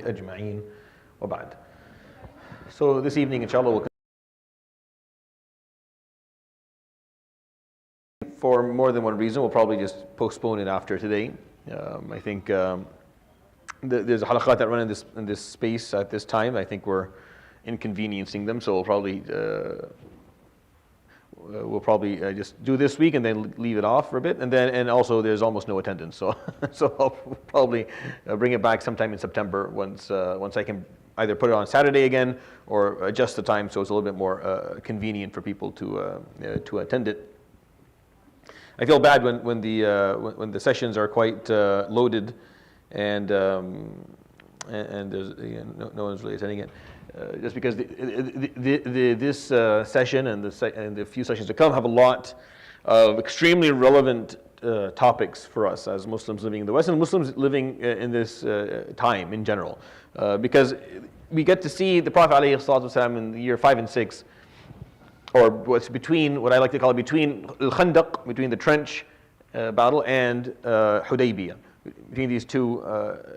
أجمعين وبعد. So this evening, inshallah, we'll for more than one reason. We'll probably just postpone it after today. I think there's a halaqah that run in this space at this time. I think we're inconveniencing them, so we'll probably just do this week and then leave it off for a bit, and also there's almost no attendance, so I'll probably bring it back sometime in September once I can either put it on Saturday again or adjust the time so it's a little bit more convenient for people to attend it. I feel bad when the sessions are quite loaded and there's no one's really attending it. Just because this session and the few sessions to come have a lot of extremely relevant topics for us as Muslims living in the West and Muslims living in this time in general. Because we get to see the Prophet ﷺ in the year 5 and 6, or what's between, what I like to call it, between Al-Khandaq, between the trench battle, and Hudaybiyah. Between these two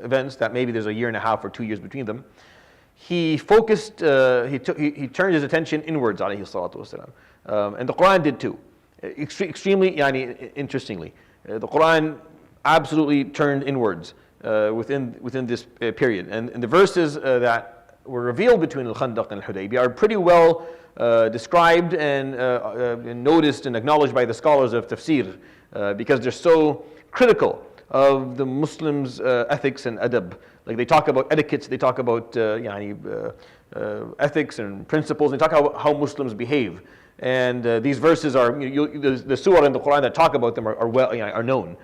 events, that maybe there's a year and a half or 2 years between them. He focused, he turned his attention inwards, alayhi salatu wasalam. And the Quran did too. Extremely, interestingly. The Quran absolutely turned inwards within this period. And the verses that were revealed between Al-Khandaq and Al-Hudaybiyah are pretty well described and noticed and acknowledged by the scholars of tafsir because they're so critical of the Muslims' ethics and adab. Like they talk about etiquettes, they talk about ethics and principles, they talk about how Muslims behave. And these verses are, the surah in the Quran that talk about them are known.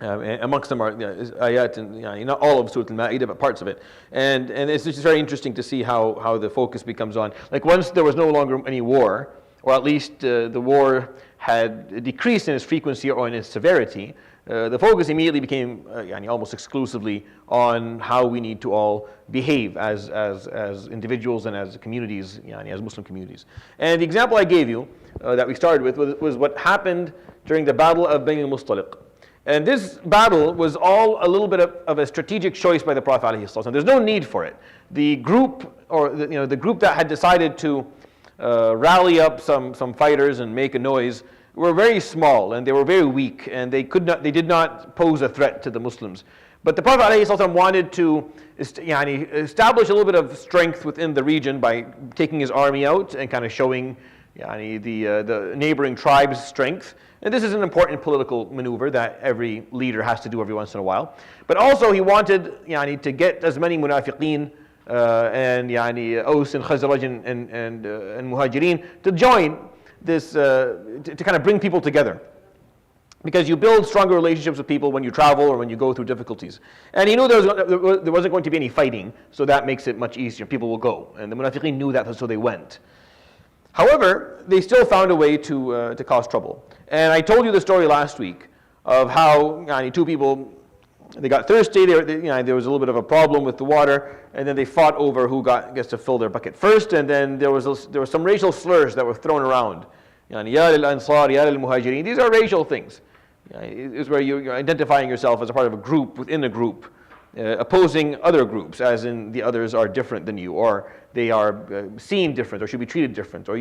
Amongst them are ayat, and not all of Surah Al-Ma'idah, but parts of it. And it's just very interesting to see how the focus becomes on. Like once there was no longer any war, or at least the war had decreased in its frequency or in its severity, the focus immediately became almost exclusively on how we need to all behave as individuals and as communities, as Muslim communities. And the example I gave you that we started with was what happened during the Battle of Bani al-Mustaliq. And this battle was all a little bit of a strategic choice by the Prophet ﷺ. There's no need for it. The group, or the group that had decided to rally up some fighters and make a noise, were very small and they were very weak, and they did not pose a threat to the Muslims. But the Prophet ﷺ wanted to establish a little bit of strength within the region by taking his army out and kind of showing the neighboring tribes' strength. And this is an important political maneuver that every leader has to do every once in a while. But also he wanted to get as many munafiqeen and Aus and Khazraj and Muhajirin to join this, to kind of bring people together. Because you build stronger relationships with people when you travel or when you go through difficulties. And he knew there wasn't going to be any fighting, so that makes it much easier. People will go. And the munafiqeen knew that, so they went. However, they still found a way to cause trouble. And I told you the story last week of how two people, they got thirsty, there was a little bit of a problem with the water, and then they fought over who gets to fill their bucket first, and then there was some racial slurs that were thrown around. Ya al-Ansar, ya al-Muhajirin. These are racial things. It's where you're identifying yourself as a part of a group within a group, opposing other groups, as in the others are different than you, or they are seen different, or should be treated different, or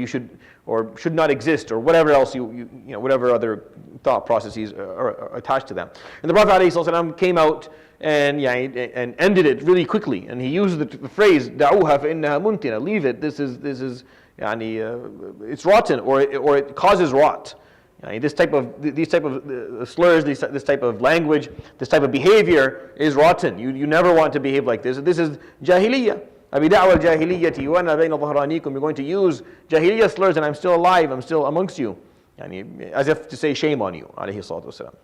should not exist, or whatever else whatever other thought processes are attached to them. And the Prophet ﷺ came out and ended it really quickly, and he used the phrase "Da'uha fa'innaha muntina." Leave it. This is it's rotten, or it causes rot. These type of slurs, this type of language, this type of behavior is rotten. You never want to behave like this. This is jahiliyyah. Abi da'wa al-jahiliyyati wa ana bayna dhahranikum. You're going to use jahiliyyah slurs, and I'm still alive. I'm still amongst you, as if to say shame on you. Alayhi salatu wasalam.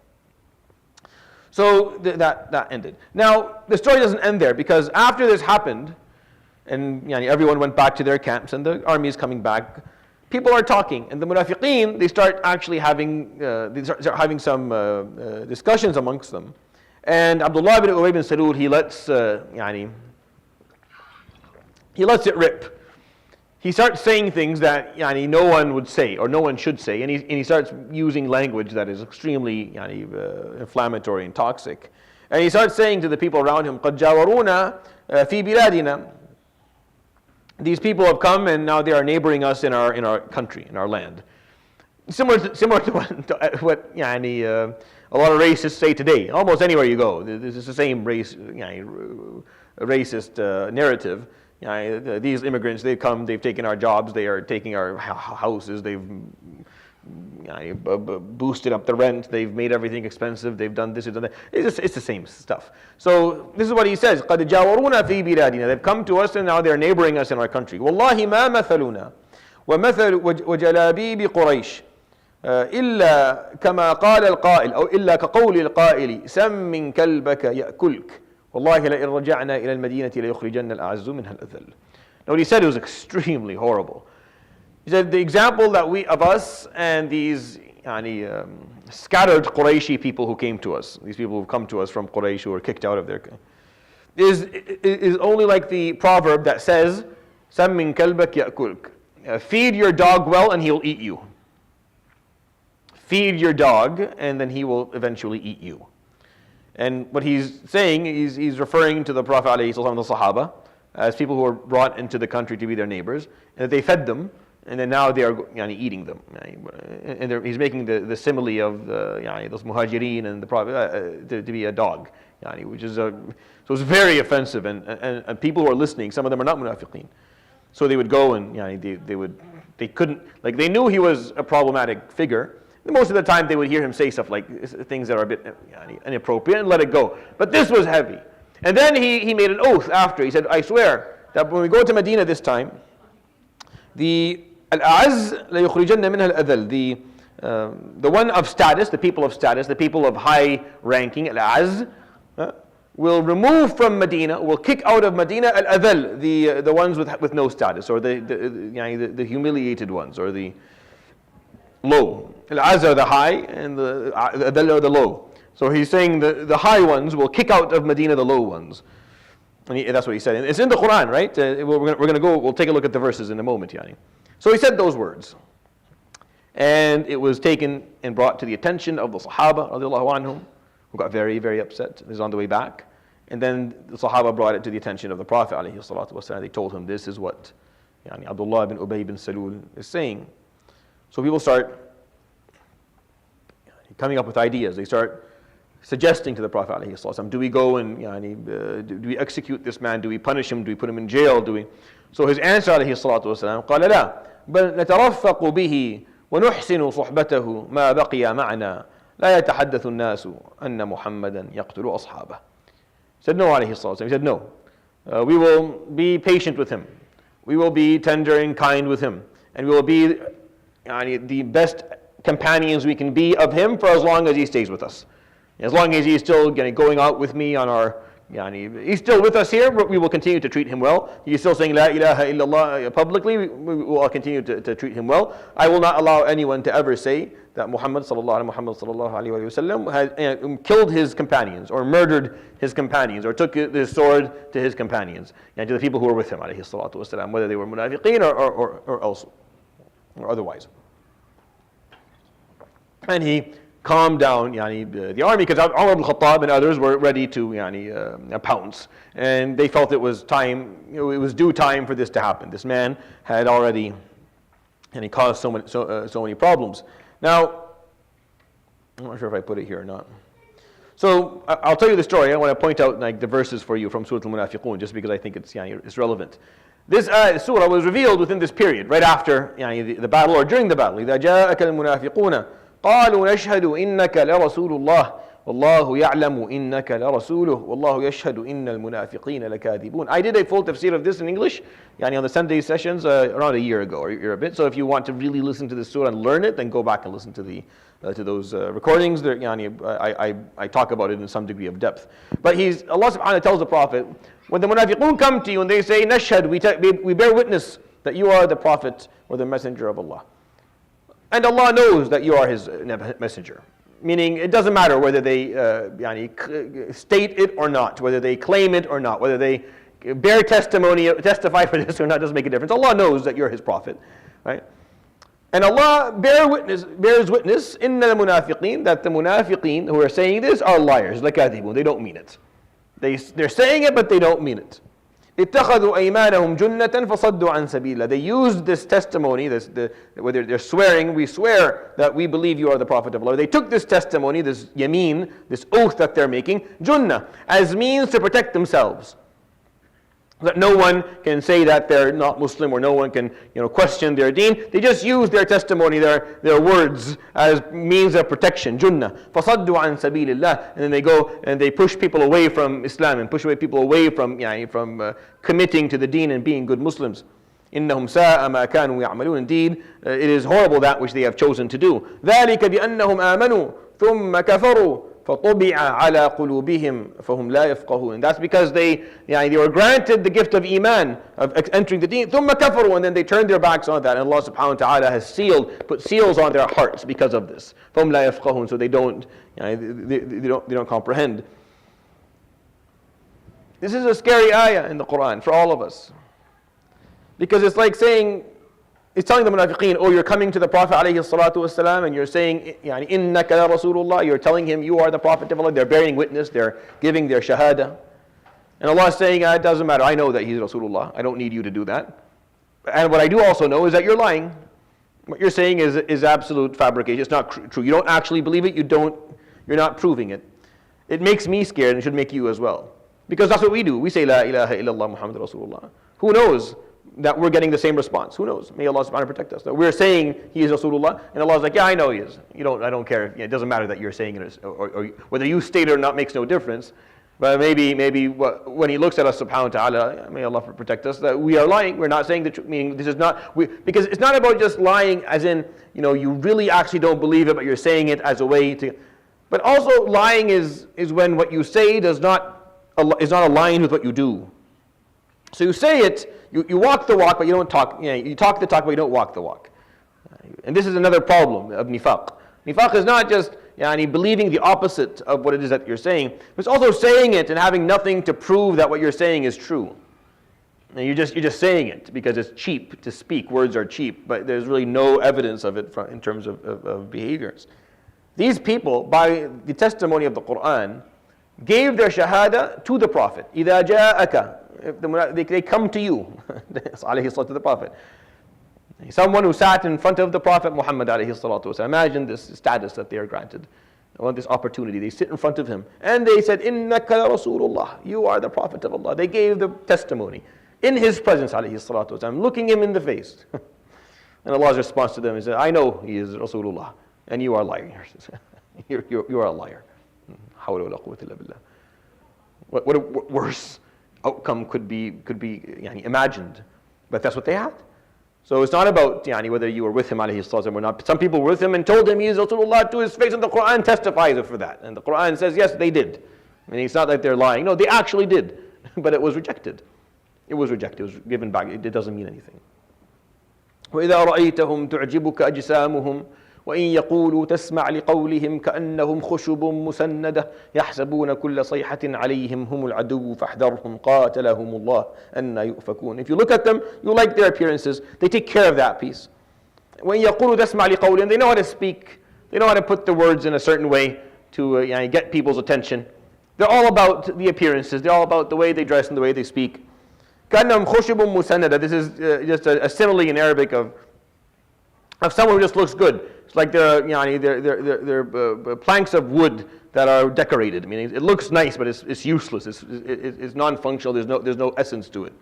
So that ended. Now the story doesn't end there, because after this happened, and everyone went back to their camps, and the army is coming back. People are talking, and the munafiqeen, they start actually having some discussions amongst them. And Abdullah ibn Ubay bin Salul, he lets it rip. He starts saying things that no one would say, or no one should say, and he starts using language that is extremely inflammatory and toxic. And he starts saying to the people around him, قَدْ جَاوَرُونَا فِي بِلَادِنَا. These people have come and now they are neighboring us in our country, in our land. Similar to what يعني, a lot of racists say today. Almost anywhere you go, this is the same racist narrative. These immigrants, they've come, they've taken our jobs, they are taking our houses, they've boosted up the rent, they've made everything expensive, they've done this, they've done that. It's the same stuff. So this is what he says, قَدْ جَاوَرُونَا فِي بِلَادِنَا. They've come to us and now they're neighboring us in our country. وَاللَّهِ مَا مَثَلُنَا وَجَلَابِيبِ قُرَيْشٍ إلا كما قال القائل أو إلا كقول القائل سم كلبك يأكلك والله لئن رجعنا إلى المدينة ليخرجن الأعز منها الأذل. Now what he said was extremely horrible. He said the example that of us and these scattered Qurayshi people who came to us, these people who've come to us from Quraysh who were kicked out of their is only like the proverb that says سم من كلبك يأكلك. Feed your dog well and he'll eat you. Feed your dog, and then he will eventually eat you. And what he's saying, he's referring to the Prophet ﷺ and the Sahaba as people who were brought into the country to be their neighbors, and that they fed them, and then now they are eating them. And he's making the simile of those muhajirin and the Prophet to be a dog, which is so it's very offensive. And people who are listening, some of them are not munafiqeen, so they would go and they couldn't, like, they knew he was a problematic figure. Most of the time they would hear him say stuff like things that are a bit inappropriate and let it go. But this was heavy. And then he made an oath after. He said, I swear that when we go to Medina this time, the al-a'az la yukhrijanna minha al-adhal, the one of status, the people of high ranking, al-a'az, will remove from Medina, will kick out of Medina al-adhal, the ones with no status, or the humiliated ones, or the low. Al-'azz are the high, and the adhal are the low. So he's saying the high ones will kick out of Medina the low ones. And that's what he said. And it's in the Quran, right? We're going to go, we'll take a look at the verses in a moment. So he said those words. And it was taken and brought to the attention of the Sahaba, radiallahu anhum, who got very, very upset. He was on the way back. And then the Sahaba brought it to the attention of the Prophet, alayhi salatu wasalam. They told him, this is what Abdullah bin Ubay bin Salul is saying. So people start coming up with ideas. They start suggesting to the Prophet ﷺ, do we go and do we execute this man? Do we punish him? Do we put him in jail? So his answer ﷺ, قال لا بل نترفق به ونحسن صحبته ما بقي معنا لا يتحدث الناس أن محمدا يقتل أصحابه. He said no, ﷺ. He said no. We will be patient with him. We will be tender and kind with him. And we will be the best companions we can be of him for as long as he stays with us. As long as he's still going out with me on our, he's still with us here, we will continue to treat him well. He's still saying La ilaha illallah publicly, we will continue to treat him well. I will not allow anyone to ever say that Muhammad sallallahu alaihi wasallam had killed his companions, or murdered his companions, or took his sword to his companions, and to the people who were with him, alayhi salatu wasalam, whether they were munafiqeen or else, or otherwise. And he calmed down the army, because Umar ibn Khattab and others were ready to pounce, and they felt it was time, it was due time for this to happen. This man had already caused so many problems. Now, I'm not sure if I put it here or not. So I'll tell you the story. I want to point out the verses for you from Surah Al-Munafiqun, just because I think it's relevant. This surah was revealed within this period, right after the battle or during the battle. إذا جاءك المنافقون قالوا نشهد إنك لرسول الله والله يعلم إنك لرسوله والله يشهد إن المنافقين لكاذبون. I did a full tafsir of this in English on the Sunday sessions around a year ago or a bit. So if you want to really listen to this surah and learn it, then go back and listen to those recordings. There, I talk about it in some degree of depth. But Allah subhanahu wa ta'ala tells the Prophet, when the munafiqun come to you and they say, Nashhad, we bear witness that you are the Prophet or the Messenger of Allah. And Allah knows that you are His messenger. Meaning, it doesn't matter whether they state it or not, whether they claim it or not, whether they testify for this or not, doesn't make a difference. Allah knows that you're His prophet, right? And Allah bears witness, إِنَّ الْمُنَافِقِينَ, that the munafiqeen who are saying this are liars, لَكَاذِبُونَ, they don't mean it. They're saying it, but they don't mean it. اتخذوا أيمانهم جنة فصدوا عن سبيل الله. They used this testimony, whether they're swearing, we swear that we believe you are the Prophet of Allah. They took this testimony, this yameen, this oath that they're making, junnah, as means to protect themselves. That no one can say that they're not Muslim, or no one can question their deen. They just use their testimony, their words, as means of protection. Junnah. فَصَدُّوا عَنْ سَبِيلِ اللَّهِ. And then they go and they push people away from Islam, and push away people away from committing to the deen and being good Muslims. إِنَّهُمْ سَاءَ مَا كَانُوا يَعْمَلُونَ. Indeed, it is horrible that which they have chosen to do. ذَلِكَ بِأَنَّهُمْ آمَنُوا ثُمَّ كَفَرُوا فَطُبِعَ عَلَى قُلُوبِهِمْ فَهُمْ لَا يَفْقَهُونَ. And that's because they were granted the gift of iman, of entering the deen, ثُمَّ كَفَرُوا, and then they turned their backs on that, and Allah subhanahu wa ta'ala has put seals on their hearts because of this. فَهُمْ لَا يَفْقَهُونَ. So they don't comprehend. This is a scary ayah in the Quran for all of us. Because it's like saying, it's telling the munafiqeen, oh, you're coming to the Prophet ﷺ and you're saying, إِنَّكَ لَا Rasulullah, you're telling him you are the Prophet of Allah. They're bearing witness, they're giving their shahada. And Allah is saying, it doesn't matter, I know that he's Rasulullah, I don't need you to do that. And what I do also know is that you're lying. What you're saying is absolute fabrication, it's not true. You don't actually believe it, you're not proving it. It makes me scared, and it should make you as well. Because that's what we do. We say, La ilaha illallah Muhammad Rasulullah. Who knows that we're getting the same response? Who knows? May Allah subhanahu wa ta'ala protect us. That we're saying he is Rasulullah, and Allah's like, yeah, I know he is. I don't care. It doesn't matter that you're saying it, or whether you state it or not makes no difference. But maybe when he looks at us subhanahu wa ta'ala, may Allah protect us, that we are lying. We're not saying the truth. Meaning this is not, because it's not about just lying as in, you really actually don't believe it, but you're saying it as a way to. But also lying is when what you say is not aligned with what you do. So you say it, you walk the walk, but you don't talk. You talk the talk, but you don't walk the walk. And this is another problem of nifaq. Nifaq is not just believing the opposite of what it is that you're saying, but it's also saying it and having nothing to prove that what you're saying is true. And you're just saying it because it's cheap to speak. Words are cheap, but there's really no evidence of it in terms of behaviors. These people, by the testimony of the Quran, gave their shahada to the Prophet. إِذَا جَاءَكَ, if they come to you, alayhi salatu to the Prophet. Someone who sat in front of the Prophet Muhammad alayhi salatu. Imagine this status that they are granted. I want this opportunity. They sit in front of him and they said, إِنَّكَ Rasulullah, you are the Prophet of Allah. They gave the testimony in his presence alayhi salatu, looking him in the face. And Allah's response to them is, I know he is Rasulullah and you are lying. You are a liar. What a worse outcome could be imagined, but that's what they had. So it's not about whether you were with him alayhi sallam or not. Some people were with him and told him he is Rasulullah to his face, and the Quran testifies for that. And the Quran says yes, they did. It's not that they're lying. No, they actually did, but it was rejected. It was rejected. It was given back. It doesn't mean anything. وَإِذَا رَأَيْتَهُمْ تُعْجِبُكَ أَجْسَامُهُمْ وَإِنْ يَقُولُوا تَسْمَعْ لِقَوْلِهِمْ كَأَنَّهُمْ خُشُبٌ مُسَنَّدَةٌ يَحْسَبُونَ كُلَّ صَيْحَةٍ عَلَيْهِمْ هُمُ الْعَدُوُّ فَاحْذَرْهُمْ قَاتَلَهُمُ اللَّهُ أَنَّى يُؤْفَكُونَ. If you look at them, you like their appearances. They take care of that piece. وَإِنْ يَقُولُوا تَسْمَعْ لِقَوْلِهِمْ, they know how to speak. They know how to put the words in a certain way to get people's attention. They're all about the appearances. They're all about the way they dress and the way they speak. كَأَنَّهُمْ خُشُبٌ مُسَنَّدَةٌ. This is just a simile in Arabic of someone who just looks good. It's like they're planks of wood that are decorated. It looks nice, but it's useless. It's non-functional. There's no essence to it.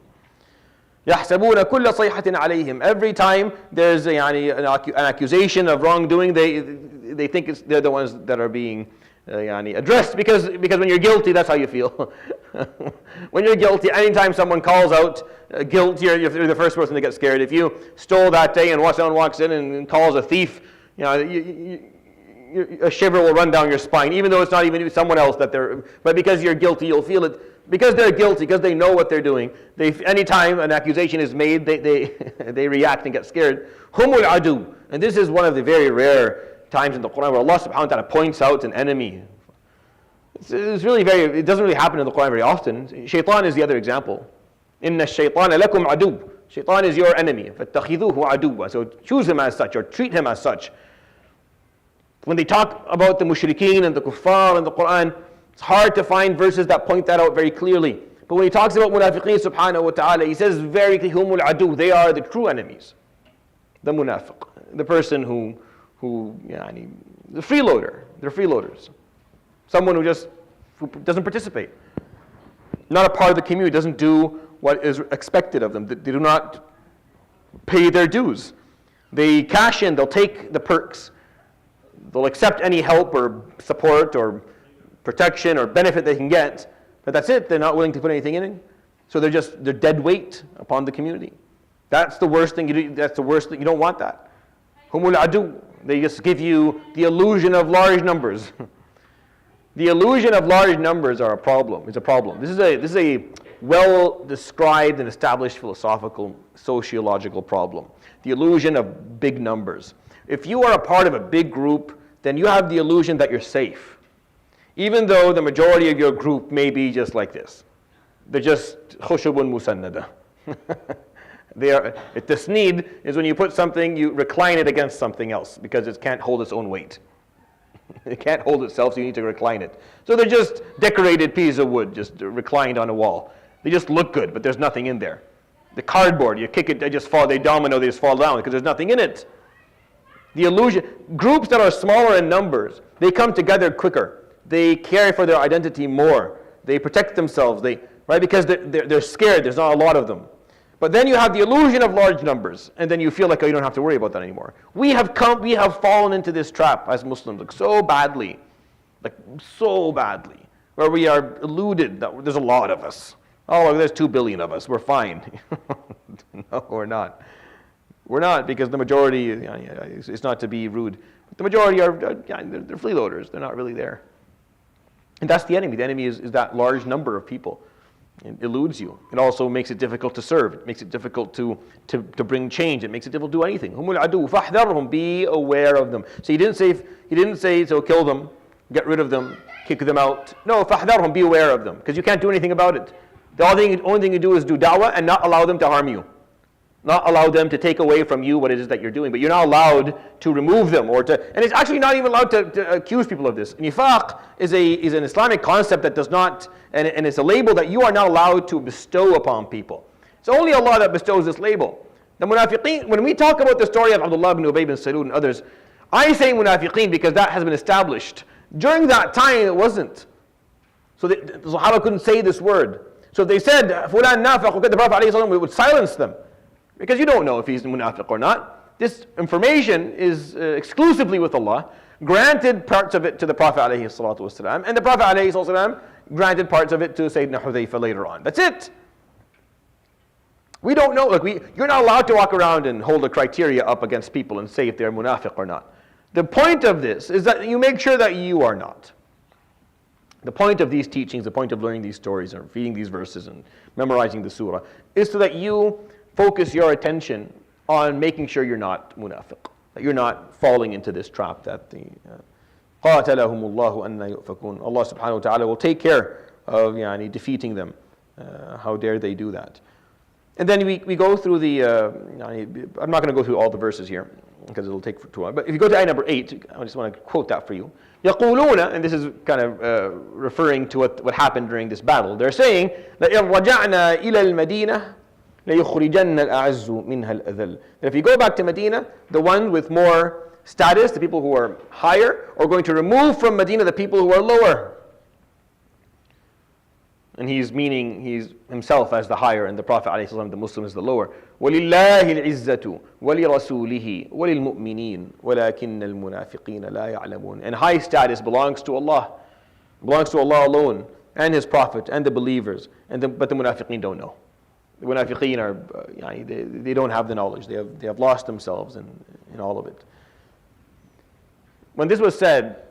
يَحْسَبُونَ كُلَّ صَيْحَةٍ عَلَيْهِمْ. Every time there's an accusation of wrongdoing, they think they're the ones that are being addressed, because when you're guilty, that's how you feel. When you're guilty, anytime someone calls out guilt, you're the first person to get scared. If you stole that day and someone walks in and calls a thief, a shiver will run down your spine, even though it's not even someone else but because you're guilty, you'll feel it. Because they're guilty, because they know what they're doing. Anytime an accusation is made, they react and get scared. Humul adu, and this is one of the very rare times in the Quran where Allah subhanahu wa ta'ala points out an enemy. It's really it doesn't really happen in the Quran very often. Shaitan is the other example. Inna shaytana lakum adu. Shaitan is your enemy. فَاتَّخِذُوهُ عَدُوًّا. So choose him as such, or treat him as such. When they talk about the mushrikeen and the kuffar and the Quran, it's hard to find verses that point that out very clearly. But when he talks about munafiqeen subhanahu wa ta'ala, he says very clearly, humul adu, they are the true enemies. The munafiq, the person who the freeloader, they're freeloaders. Someone who doesn't participate. Not a part of the community, doesn't do what is expected of them. They do not pay their dues. They cash in, they'll take the perks. They'll accept any help or support or protection or benefit they can get, but that's it. They're not willing to put anything in it. So they're dead weight upon the community. That's the worst thing you do. That's the worst thing. You don't want that. Humul adu. They just give you the illusion of large numbers. The illusion of large numbers are a problem. It's a problem. This is a well described and established philosophical, sociological problem. The illusion of big numbers. If you are a part of a big group, then you have the illusion that you're safe. Even though the majority of your group may be just like this. They're just khushubun musannada. Tasneed is when you put something, you recline it against something else because it can't hold its own weight. It can't hold itself, so you need to recline it. So they're just decorated pieces of wood, just reclined on a wall. They just look good, but there's nothing in there. The cardboard, you kick it, they just domino, they just fall down because there's nothing in it. The illusion, groups that are smaller in numbers, they come together quicker. They care for their identity more. They protect themselves, right? Because they're scared, there's not a lot of them. But then you have the illusion of large numbers, and then you feel like, oh, you don't have to worry about that anymore. We have fallen into this trap as Muslims, so badly, where we are illuded that there's a lot of us. Oh, there's 2 billion of us, we're fine. No, we're not. We're not, because the majority, it's not to be rude, but the majority they're freeloaders. They're not really there. And that's the enemy. The enemy is that large number of people. It eludes you. It also makes it difficult to serve. It makes it difficult to bring change. It makes it difficult to do anything. Humul adu fahdharhum, be aware of them. So he didn't say so kill them, get rid of them, kick them out. No, fahdharhum, be aware of them, because you can't do anything about it. The only thing you do is do da'wah and not allow them to harm you. Not allow them to take away from you what it is that you're doing. But you're not allowed to remove them and it's actually not even allowed to accuse people of this. Nifaq is an Islamic concept that does not, and it's a label that you are not allowed to bestow upon people. It's only Allah that bestows this label. The munafiqeen, when we talk about the story of Abdullah ibn Ubay bin Salul and others, I say munafiqeen because that has been established. During that time it wasn't. So the Sahaba couldn't say this word. So if they said, Fulan nafiq, the Prophet ﷺ would silence them. Because you don't know if he's munafiq or not. This information is exclusively with Allah. Granted parts of it to the Prophet ﷺ, and the Prophet ﷺ granted parts of it to Sayyidina Hudhayfa later on. That's it. We don't know. You're not allowed to walk around and hold a criteria up against people and say if they're munafiq or not. The point of this is that you make sure that you are not. The point of these teachings, the point of learning these stories and reading these verses and memorizing the surah is so that you focus your attention on making sure you're not munafiq, that you're not falling into this trap that the قَاتَلَهُمُ اللَّهُ أَنَّ يُؤْفَكُونَ. Allah subhanahu wa ta'ala will take care of defeating them. How dare they do that? And then we go through the, I'm not going to go through all the verses here because it'll take too long. But if you go to ayah number 8, I just want to quote that for you. يَقُولُونَ, and this is kind of referring to what happened during this battle. They're saying that إِذْ رَجَعْنَا إِلَى الْمَدِينَةِ لَيُخْرِجَنَّ الْأَعَزُّ مِنْهَا الْأَذَلُّ. That if you go back to Medina, the ones with more status, the people who are higher, are going to remove from Medina the people who are lower. And he's himself as the higher, and the Prophet ﷺ, the Muslim, is the lower. وَلِلَّهِ الْعِزَّةُ وَلِرَسُولِهِ وَلِلْمُؤْمِنِينَ وَلَكِنَّ الْمُنَافِقِينَ لَا يَعْلَمُونَ. And high status belongs to Allah. Belongs to Allah alone, and His Prophet, and the believers. But the munafiqeen don't know. The munafiqeen they don't have the knowledge. They have lost themselves in all of it. When this was said,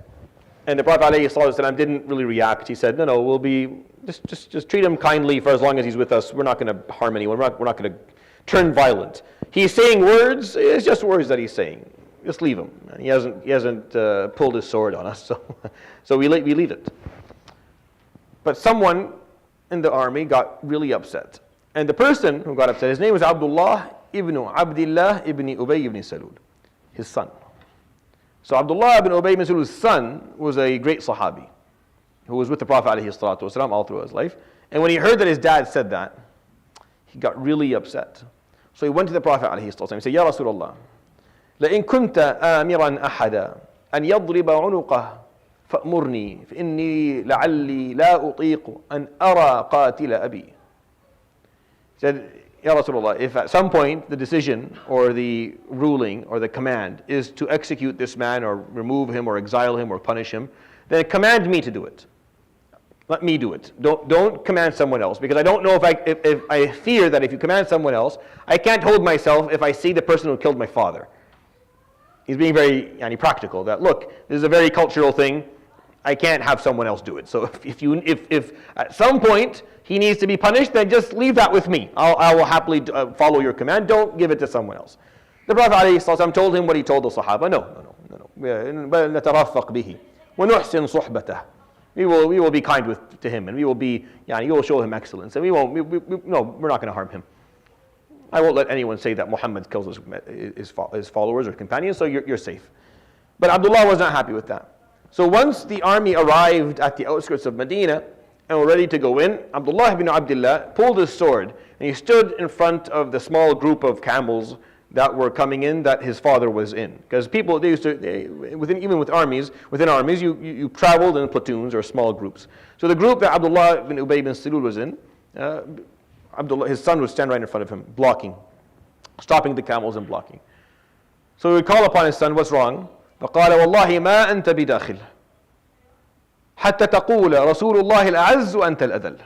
and the Prophet ﷺ didn't really react, he said, no, we'll be just treat him kindly for as long as he's with us. We're not going to harm anyone. We're not going to turn violent. He's saying words. It's just words that he's saying. Just leave him. He hasn't pulled his sword on us, so we leave it. But someone in the army got really upset. And the person who got upset, his name was Abdullah ibn Abdullah ibn Ubay ibn Salul, his son. So Abdullah ibn Ubay ibn Salul's son was a great Sahabi who was with the Prophet ﷺ all through his life. And when he heard that his dad said that, he got really upset. So he went to the Prophet ﷺ and said, Ya Rasulullah, لَإِن كُنْتَ آمِرًا أَحَدًا أَنْ يَضْرِبَ عُنُقَهُ فَأْمُرْنِي فَإِنِّي لَعَلِّي لَا أُطِيقُ أَنْ أَرَى قَاتِلَ أَبِي. He said, Ya Rasulullah, if at some point the decision or the ruling or the command is to execute this man or remove him or exile him or punish him, then command me to do it. Let me do it. Don't command someone else, because I don't know if I fear that if you command someone else, I can't hold myself if I see the person who killed my father. He's being very practical. That look, this is a very cultural thing. I can't have someone else do it. So if at some point he needs to be punished, then just leave that with me. I will happily follow your command. Don't give it to someone else. The Prophet ﷺ told him what he told the Sahaba. No. نترفق به ونحسن صحبته. We will be kind to him, and we will show him excellence, and we're not going to harm him. I won't let anyone say that Muhammad kills his followers or companions, so you're safe. But Abdullah was not happy with that. So once the army arrived at the outskirts of Medina and were ready to go in, Abdullah ibn Abdullah pulled his sword and he stood in front of the small group of camels that were coming in that his father was in. Because people, even within armies, you traveled in platoons or small groups. So the group that Abdullah ibn Ubay ibn Salul was in, his son would stand right in front of him, blocking, stopping the camels and blocking. So he would call upon his son, what's wrong? فقال والله ما أنت بداخل حتى تقول رسول الله الأعز وأنت الأذل.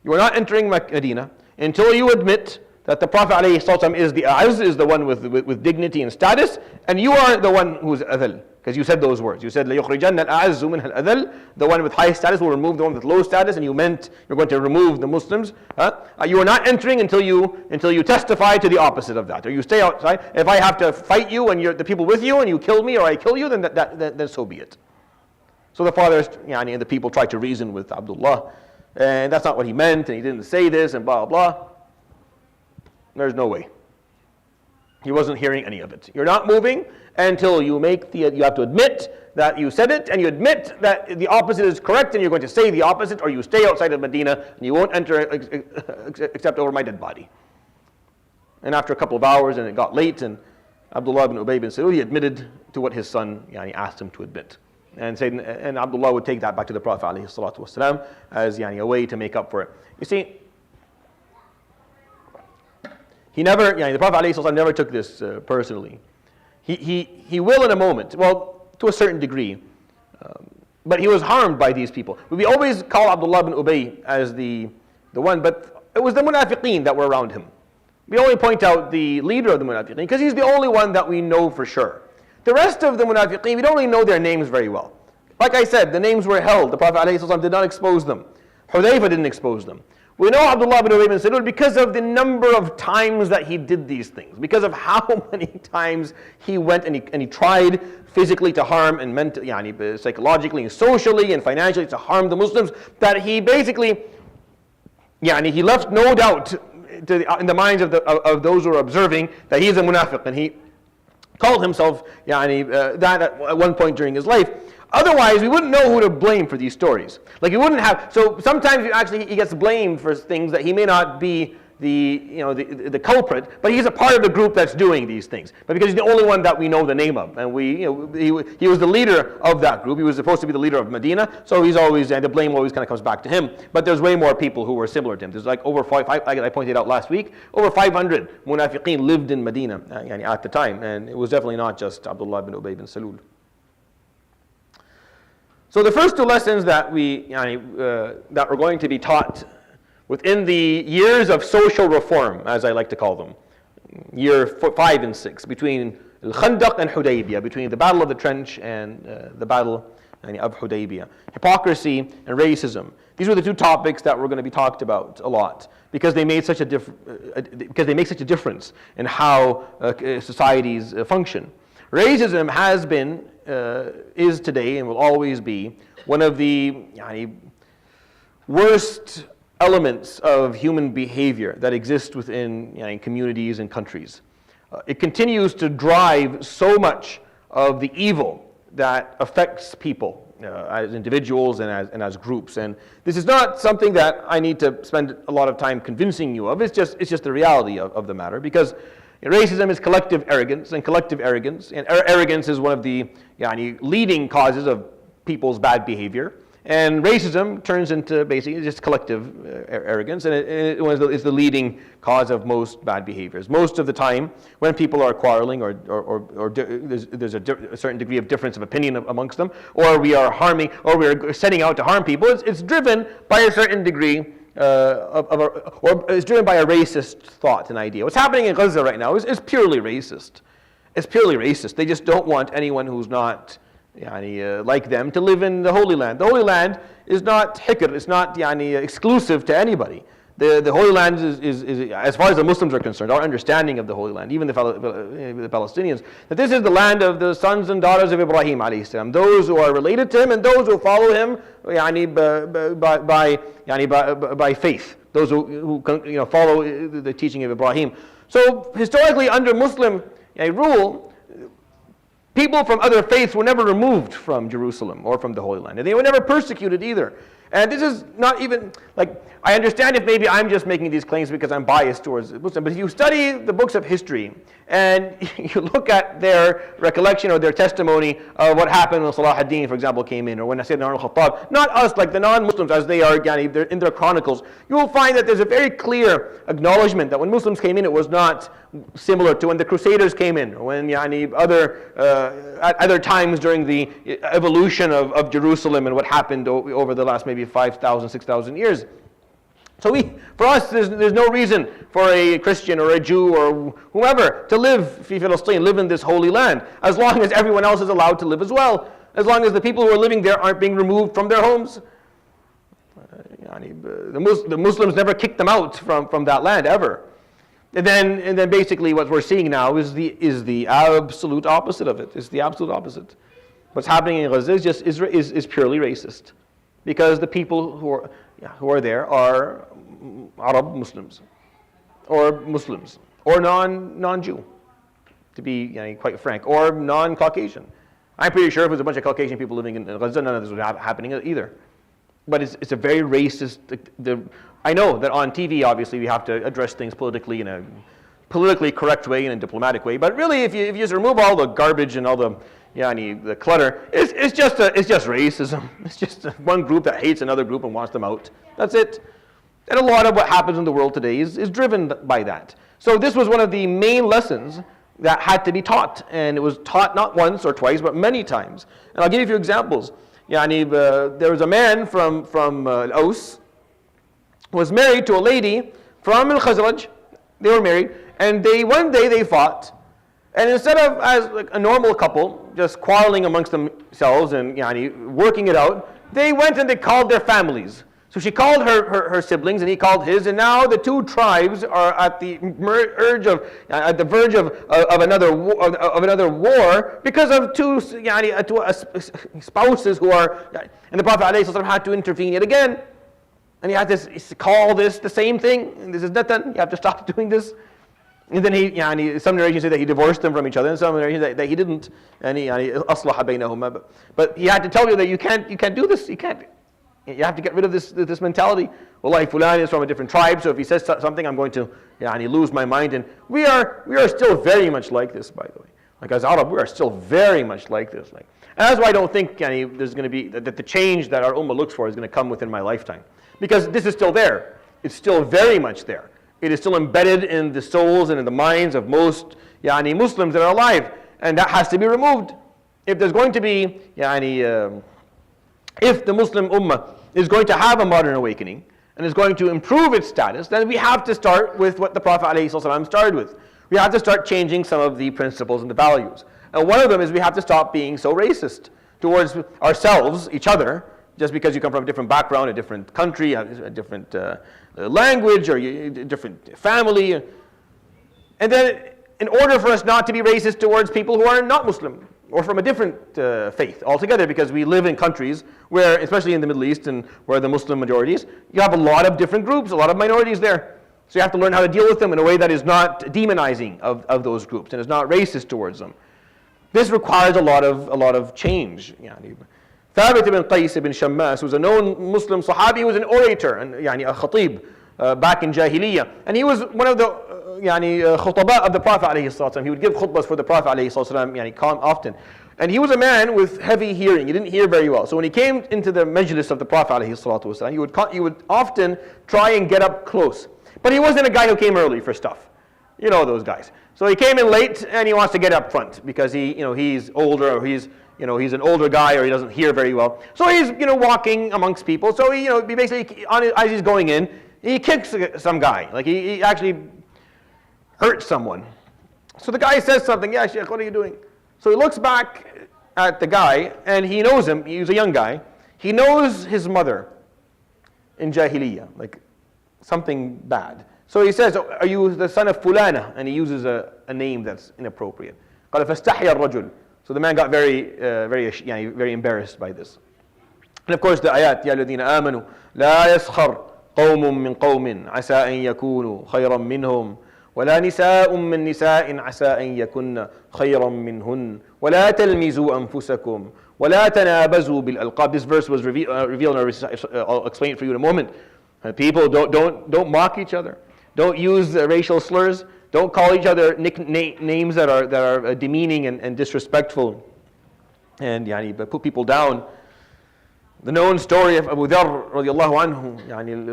You are not entering Medina until you admit that the Prophet ﷺ is the A'az, is the one with dignity and status, and you are the one who is Adhal. Because you said those words. You said, لَيُخْرِجَنَّ الْأَعَزُّ مِنْهَا الْأَذَلُ. The one with high status will remove the one with low status, and you meant you're going to remove the Muslims. You are not entering until you testify to the opposite of that. Or you stay outside. If I have to fight you and the people with you, and you kill me or I kill you, then so be it. So the fathers and the people tried to reason with Abdullah. And that's not what he meant, and he didn't say this, and blah, blah. There's no way. He wasn't hearing any of it. You're not moving until you have to admit that you said it, and you admit that the opposite is correct, and you're going to say the opposite, or you stay outside of Medina, and you won't enter except over my dead body. And after a couple of hours, and it got late, and Abdullah ibn Ubay ibn Salul, he admitted to what his son asked him to admit. And Abdullah would take that back to the Prophet ﷺ as a way to make up for it. You see, the Prophet ﷺ never took this personally. He will in a moment, well, to a certain degree, but he was harmed by these people. We always call Abdullah ibn Ubay as the one, but it was the munafiqeen that were around him. We only point out the leader of the munafiqeen because he's the only one that we know for sure. The rest of the munafiqeen, we don't really know their names very well. Like I said, the names were held. The Prophet ﷺ did not expose them. Hudayfa didn't expose them. We know Abdullah ibn Ubay ibn Salul because of the number of times that he did these things, because of how many times he went and he tried physically to harm and mentally, psychologically and socially and financially to harm the Muslims, that he basically, he left no doubt in the minds of those who are observing that he is a munafiq, and he called himself that at one point during his life. Otherwise, we wouldn't know who to blame for these stories. Like we wouldn't have. So sometimes he gets blamed for things that he may not be the culprit, but he's a part of the group that's doing these things. But because he's the only one that we know the name of, and he was the leader of that group. He was supposed to be the leader of Medina, so he's always the blame always kind of comes back to him. But there's way more people who were similar to him. There's like like I pointed out last week, over 500 munafiqeen lived in Medina at the time, and it was definitely not just Abdullah ibn Ubay ibn Salul. So the first two lessons that that are going to be taught within the years of social reform, as I like to call them, year 5 and 6, between Al-Khandaq and Hudaybiyah, between the Battle of the Trench and the Battle of Hudaybiyah. Hypocrisy and racism. These were the two topics that were going to be talked about a lot because they make such a difference in how societies function. Racism has been, is today, and will always be one of the worst elements of human behavior that exist within in communities and countries. It continues to drive so much of the evil that affects people as individuals and as groups. And this is not something that I need to spend a lot of time convincing you of. It's just the reality of the matter, because racism is collective arrogance, and arrogance is one of the leading causes of people's bad behavior. And racism turns into basically just collective arrogance, and it is the leading cause of most bad behaviors. Most of the time, when people are quarreling, or there's a certain degree of difference of opinion amongst them, or we are harming, or we're setting out to harm people, it's driven by a certain degree or it's driven by a racist thought and idea. What's happening in Gaza right now is purely racist. It's purely racist. They just don't want anyone who's not like them to live in the Holy Land. The Holy Land is not hikr, it's not exclusive to anybody. The Holy Land is, as far as the Muslims are concerned, our understanding of the Holy Land, even the Palestinians, that this is the land of the sons and daughters of Ibrahim alayhi salam, those who are related to him and those who follow him by faith, those who follow the teaching of Ibrahim. So historically, under Muslim rule, people from other faiths were never removed from Jerusalem or from the Holy Land, and they were never persecuted either. And this is not even, I understand if maybe I'm just making these claims because I'm biased towards Muslim, but if you study the books of history and you look at their recollection or their testimony of what happened when Salah ad-Din, for example, came in, or when Sayyidina al-Khattab, not us, like the non-Muslims as they are in their chronicles, you will find that there's a very clear acknowledgement that when Muslims came in, it was not similar to when the Crusaders came in, or when at other times during the evolution of Jerusalem and what happened over the last maybe 5,000, 6,000 years. So for us, there's no reason for a Christian or a Jew or whomever to live live in this holy land, as long as everyone else is allowed to live as well, as long as the people who are living there aren't being removed from their homes. The Muslims never kicked them out from that land ever. And then basically what we're seeing now is the absolute opposite of it. It's the absolute opposite. What's happening in Gaza is purely racist, because the people who are there are Arab Muslims, or non-Jew, to be quite frank, or non-Caucasian. I'm pretty sure if it was a bunch of Caucasian people living in Gaza, none of this would be happening either. But it's a very racist. I know that on TV, obviously, we have to address things politically in a politically correct way and in a diplomatic way. But really, if you just remove all the garbage and all the clutter, it's just racism. It's just one group that hates another group and wants them out. That's it. And a lot of what happens in the world today is driven by that. So this was one of the main lessons that had to be taught, and it was taught not once or twice, but many times. And I'll give you a few examples. There was a man from Aus who was married to a lady from Al-Khazraj. They were married, and one day they fought. And instead of, as a normal couple, just quarreling amongst themselves and working it out, they went and they called their families. So she called her siblings, and he called his, and now the two tribes are at the verge of another war because of two spouses who are. And the Prophet ﷺ had to intervene yet again, and he had to call this the same thing. And this is nothing. You have to stop doing this. And then some narrations say that he divorced them from each other, and some narrations that he didn't. And he أصلح بينهما. But he had to tell you that you can't do this. You can't. You have to get rid of this mentality. Wallahi, fulan is from a different tribe, so if he says something, I'm going to lose my mind. And we are still very much like this, by the way. Like as Arab, we are still very much like this. And that's why I don't think there's going to be that the change that our ummah looks for is going to come within my lifetime, because this is still there. It's still very much there. It is still embedded in the souls and in the minds of most Muslims that are alive, and that has to be removed. If there's going to be if the Muslim ummah is going to have a modern awakening and is going to improve its status, then we have to start with what the Prophet ﷺ started with. We have to start changing some of the principles and the values. And one of them is we have to stop being so racist towards ourselves, each other, just because you come from a different background, a different country, a different language, or a different family. And then in order for us not to be racist towards people who are not Muslim, or from a different faith altogether, because we live in countries where, especially in the Middle East and where the Muslim majorities, you have a lot of different groups, a lot of minorities there. So you have to learn how to deal with them in a way that is not demonizing of those groups and is not racist towards them. This requires a lot of change. Thabit ibn Qais ibn Shammas was a known Muslim Sahabi. He was an orator and a khatib back in Jahiliyyah, and he was one of the khutaba of the Prophet ﷺ. He would give khutbas for the Prophet ﷺ often. And he was a man with heavy hearing. He didn't hear very well. So when he came into the majlis of the Prophet ﷺ, he would often try and get up close. But he wasn't a guy who came early for stuff. You know those guys. So he came in late and he wants to get up front because he's older, or he's an older guy, or he doesn't hear very well. So he's walking amongst people. So he basically, as he's going in, he kicks some guy. Like he actually hurt someone. So the guy says something, "Yeah, Sheikh, what are you doing?" So he looks back at the guy, and he knows him. He's a young guy. He knows his mother in Jahiliyyah, like something bad. So he says, "Are you the son of Fulana?" And he uses a name that's inappropriate. قال فاستحيا الرجل. So the man got very embarrassed by this. And of course the ayat, يا الذين آمنوا لا يسخر قوم من قوم عسى أن يكونوا خيرا منهم ولا نساء من نساء عسى أن يكن خيرا منهن ولا تلمزوا أنفسكم ولا تنابزوا بالألقاب. This verse was revealed, and I'll explain it for you in a moment. People, don't mock each other. Don't use racial slurs. Don't call each other names that are demeaning and disrespectful, and put people down. The known story of Abu Dharr radiallahu anhu,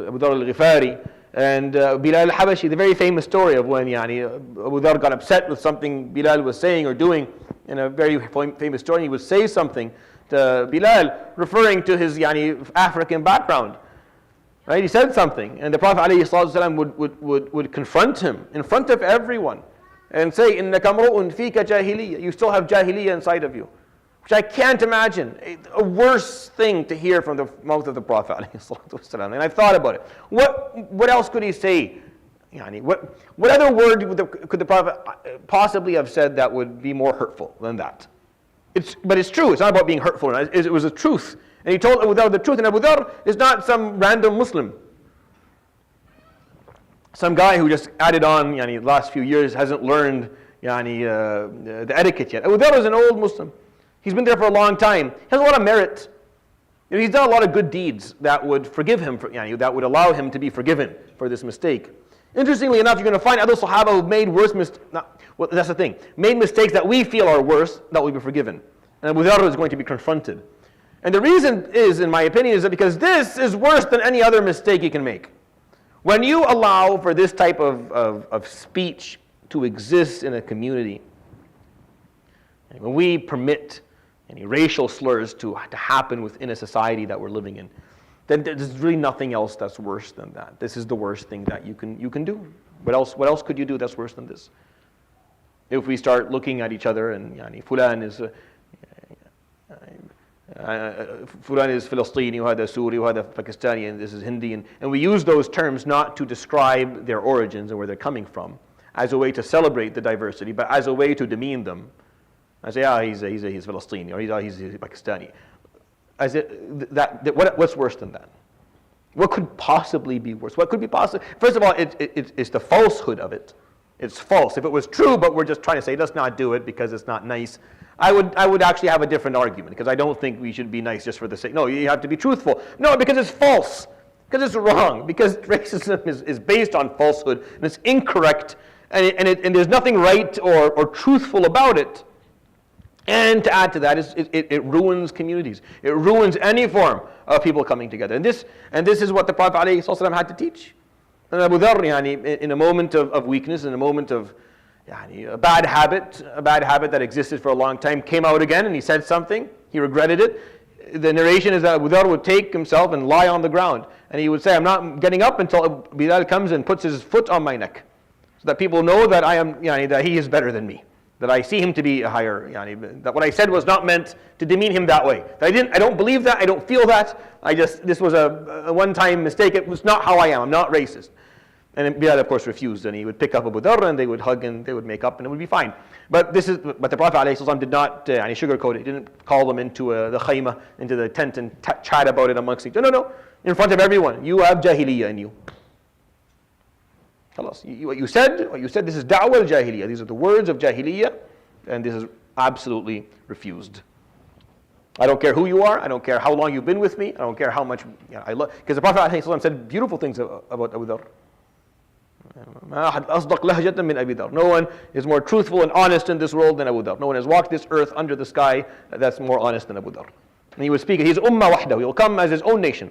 Abu Dharr al-Ghifari, and Bilal al-Habashi, the very famous story of when Abu Dharr got upset with something Bilal was saying or doing, in a very famous story. He would say something to Bilal referring to his African background. Right? He said something, and the Prophet ﷺ would confront him in front of everyone and say, إِنَّكَ امْرُؤٌ فِيكَ جَاهِلِيَّةٌ. You still have jahiliyyah inside of you. Which I can't imagine a worse thing to hear from the mouth of the Prophet ﷺ. And I've thought about it. What else could he say? What other word could the Prophet possibly have said that would be more hurtful than that? But it's true. It's not about being hurtful. It was the truth. And he told Abu Dharr the truth. And Abu Dharr is not some random Muslim. Some guy who just added on, the last few years, hasn't learned the etiquette yet. Abu Dharr is an old Muslim. He's been there for a long time. He has a lot of merit. He's done a lot of good deeds that would forgive him, that would allow him to be forgiven for this mistake. Interestingly enough, you're going to find other Sahaba who made worse mistakes. Well, that's the thing. Made mistakes that we feel are worse, that will be forgiven. And Abu Dharr is going to be confronted. And the reason is, in my opinion, is that because this is worse than any other mistake you can make. When you allow for this type of speech to exist in a community, and when we permit any racial slurs to happen within a society that we're living in, then there's really nothing else that's worse than that. This is the worst thing that you can do. What else could you do that's worse than this? If we start looking at each other and Fulan is Palestinian, وهذا Suri, وهذا Pakistani, and this is Hindi, and we use those terms not to describe their origins and where they're coming from, as a way to celebrate the diversity, but as a way to demean them. I say, he's Palestinian, or he's Pakistani. What's worse than that? What could possibly be worse? What could be possible? First of all, it's the falsehood of it. It's false. If it was true, but we're just trying to say, let's not do it because it's not nice, I would actually have a different argument, because I don't think we should be nice just for the sake. No, you have to be truthful. No, because it's false. Because it's wrong. Because racism is based on falsehood, and it's incorrect, and there's nothing right or truthful about it. And to add to that, it ruins communities. It ruins any form of people coming together. And this is what the Prophet ﷺ had to teach. And Abu Dharr, in a moment of weakness, in a moment of a bad habit that existed for a long time, came out again, and he said something. He regretted it. The narration is that Abu Dharr would take himself and lie on the ground, and he would say, "I'm not getting up until Bilal comes and puts his foot on my neck, so that people know that that he is better than me. That I see him to be a higher, that what I said was not meant to demean him that way. That I don't believe that, I don't feel that. This was a one-time mistake. It was not how I am. I'm not racist." And Bilal, of course, refused, and he would pick up Abu Dharr, and they would hug, and they would make up, and it would be fine. But the Prophet ﷺ did not sugarcoat it. He didn't call them into the khayma, into the tent, and chat about it amongst each other. No, in front of everyone. You have jahiliyyah in you. What you said, this is da'wah al-jahiliyyah. These are the words of jahiliyyah, and this is absolutely refused. I don't care who you are. I don't care how long you've been with me. I don't care how much I love. Because the Prophet ﷺ said beautiful things about Abu Dharr. No one is more truthful and honest in this world than Abu Dharr. No one has walked this earth under the sky that's more honest than Abu Dharr. And he would speak, he's ummah wahdahu. He will come as his own nation.